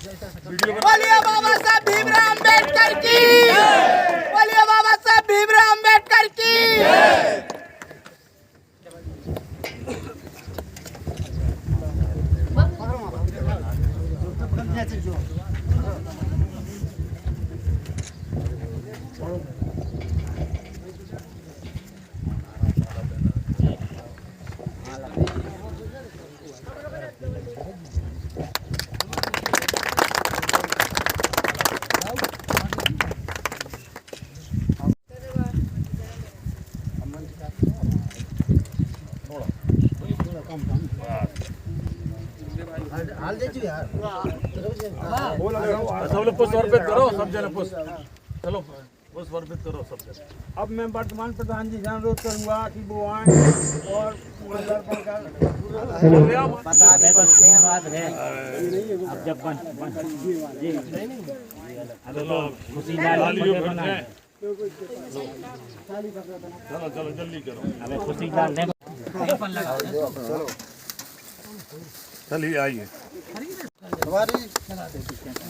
बोलिए बाबा साहब भीमराव अम्बेडकर की, बोलिए बाबा साहब भीमराव अम्बेडकर की। सब लोग पुष्प अर्पित करो, सब जने पुष्प, चलो पुष्प अर्पित करो सब जने। अब मैं वर्तमान प्रधान जी से अनुरोध करूंगा कि वो आए और अब जब चलो चलो जल्दी करो, चलिए आइए।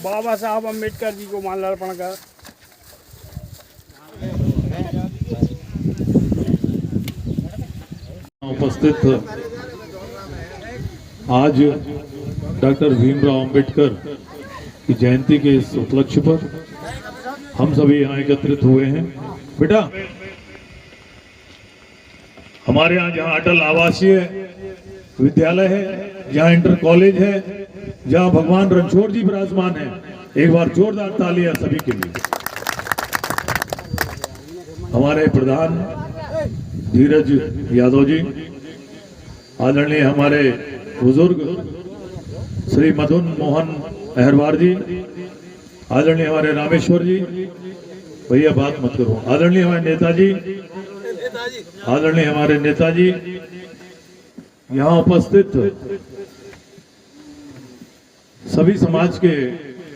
बाबा साहब अम्बेडकर जी को माल्यार्पण कर। उपस्थित आज डॉक्टर भीमराव अंबेडकर की जयंती के इस उपलक्ष्य पर हम सभी यहाँ एकत्रित हुए हैं। बेटा, हमारे यहाँ जहाँ अटल आवासीय विद्यालय है, जहाँ इंटर कॉलेज है, जहाँ भगवान रणछोड़ जी विराजमान है, एक बार जोरदार तालियां सभी के लिए। हमारे प्रधान धीरज यादव जी, आदरणीय हमारे बुजुर्ग श्री मदन मोहन अहरवार जी, आदरणीय हमारे रामेश्वर जी, भैया बात मत करो, आदरणीय हमारे नेताजी, आदरणीय हमारे नेताजी, यहाँ उपस्थित सभी समाज के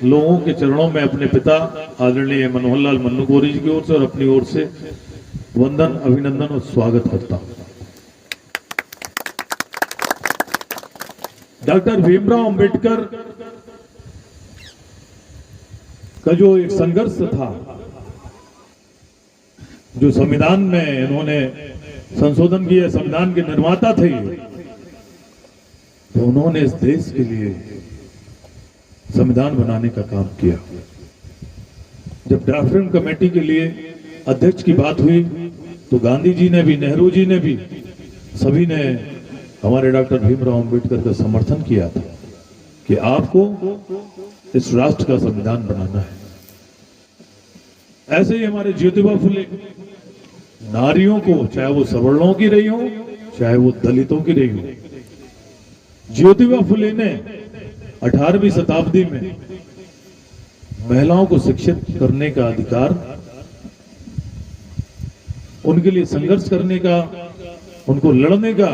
लोगों के चरणों में अपने पिता आदरणीय मनोहर लाल मन्नू गोरी जी की ओर से और अपनी ओर से वंदन, अभिनंदन और स्वागत करता हूं। डॉक्टर भीमराव अंबेडकर का जो एक संघर्ष था, जो संविधान में इन्होंने संशोधन किया, संविधान के निर्माता थे, तो उन्होंने इस देश के लिए संविधान बनाने का काम किया। जब ड्राफ्टिंग कमेटी के लिए अध्यक्ष की बात हुई तो गांधी जी ने भी, नेहरू जी ने भी, सभी ने हमारे डॉक्टर भीमराव अंबेडकर का समर्थन किया था कि आपको इस राष्ट्र का संविधान बनाना है। ऐसे ही हमारे ज्योतिबा फुले नारियों को, चाहे वो सवर्णों की रही हो, चाहे वो दलितों की रही हो, ज्योतिबा फुले ने 18वीं शताब्दी में महिलाओं को शिक्षित करने का अधिकार, उनके लिए संघर्ष करने का, उनको लड़ने का,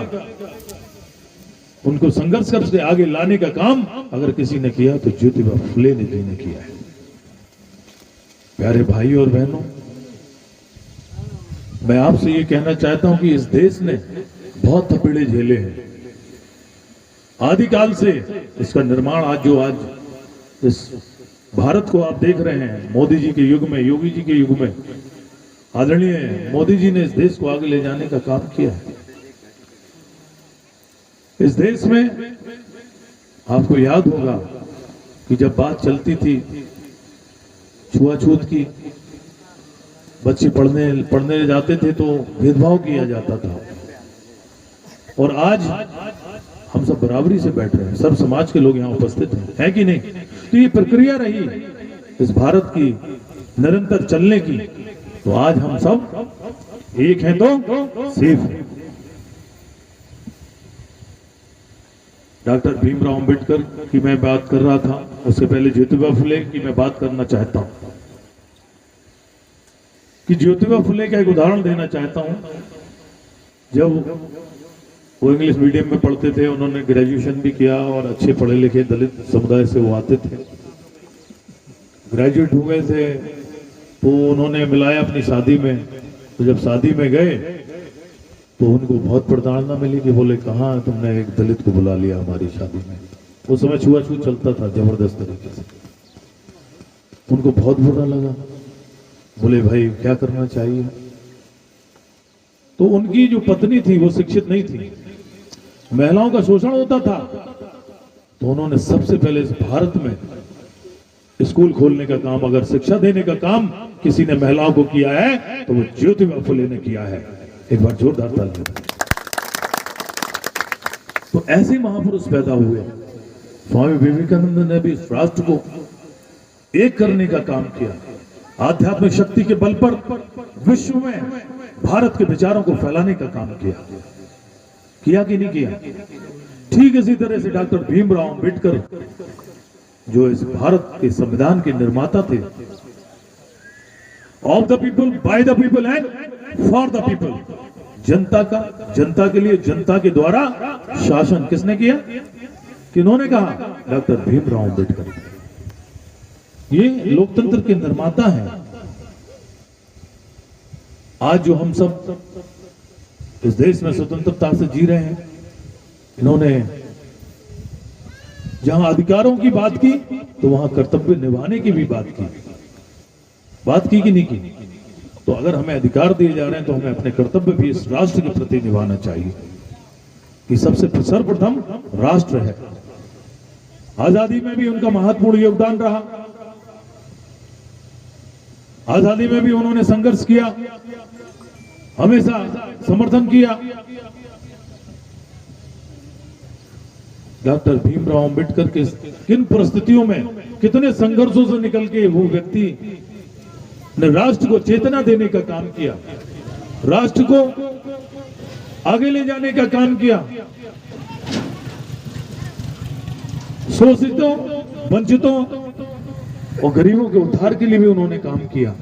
उनको संघर्ष करके आगे लाने का काम अगर किसी ने किया तो ज्योतिबा फुले ने किया है। प्यारे भाई और बहनों, मैं आपसे ये कहना चाहता हूं कि इस देश ने बहुत थपेड़े झेले हैं आदिकाल से। इसका निर्माण आज इस भारत को आप देख रहे हैं, मोदी जी के युग में, योगी जी के युग में, आदरणीय मोदी जी ने इस देश को आगे ले जाने का काम किया है। इस देश में आपको याद होगा कि जब बात चलती थी छुआछूत की, बच्चे पढ़ने जाते थे तो भेदभाव किया जाता था, और आज हम सब बराबरी से बैठ रहे हैं, सब समाज के लोग यहाँ उपस्थित हैं कि नहीं? तो ये प्रक्रिया रही इस भारत की निरंतर चलने की, तो आज हम सब एक हैं तो सेफ हैं। डॉक्टर भीमराव अंबेडकर की मैं बात कर रहा था, उससे पहले ज्योतिबा फुले की मैं बात करना चाहता हूं कि ज्योतिबा फुले का एक उदाहरण देना चाहता हूं। जब वो इंग्लिश मीडियम में पढ़ते थे, उन्होंने ग्रेजुएशन भी किया और अच्छे पढ़े लिखे दलित समुदाय से वो आते थे, ग्रेजुएट हुए थे, तो उन्होंने मिलाया अपनी शादी में। तो जब शादी में गए तो उनको बहुत प्रताड़ना मिली कि बोले कहाँ तुमने एक दलित को बुला लिया हमारी शादी में। उस समय छुआछूत चलता था जबरदस्त तरीके से। उनको बहुत बुरा लगा, बोले भाई क्या करना चाहिए। तो उनकी जो पत्नी थी वो शिक्षित नहीं थी, महिलाओं का शोषण होता था, तो उन्होंने सबसे पहले इस भारत में स्कूल खोलने का काम, अगर शिक्षा देने का काम किसी ने महिलाओं को किया है तो वो ज्योतिबा फुले ने किया है। एक बार जोरदार ताली। तो ऐसे महापुरुष पैदा हुए। स्वामी विवेकानंद ने भी इस राष्ट्र को एक करने का काम किया, आध्यात्मिक शक्ति के बल पर विश्व में भारत के विचारों को फैलाने का काम किया कि नहीं किया। ठीक इसी तरह से डॉक्टर भीमराव अंबेडकर जो इस भारत के संविधान के निर्माता थे, of the people, by the people and for the people, जनता का, जनता के लिए, जनता के द्वारा शासन किसने किया, किन्होंने कहा, डॉक्टर भीमराव अंबेडकर। ये लोकतंत्र के निर्माता हैं। आज जो हम सब इस देश में स्वतंत्रता से जी रहे हैं, इन्होंने जहां अधिकारों की बात की तो वहां कर्तव्य निभाने की भी बात की कि नहीं की। तो अगर हमें अधिकार दिए जा रहे हैं तो हमें अपने कर्तव्य भी इस राष्ट्र के प्रति निभाना चाहिए कि सबसे सर्वप्रथम राष्ट्र है। आजादी में भी उनका महत्वपूर्ण योगदान रहा। आजादी में भी उन्होंने संघर्ष किया, हमेशा समर्थन किया। डॉक्टर भीमराव अंबेडकर के किन परिस्थितियों में, कितने संघर्षों से निकल के वो व्यक्ति ने राष्ट्र को चेतना देने का काम किया, राष्ट्र को आगे ले जाने का काम किया, शोषितों, वंचितों और गरीबों के उद्धार के लिए भी उन्होंने काम किया।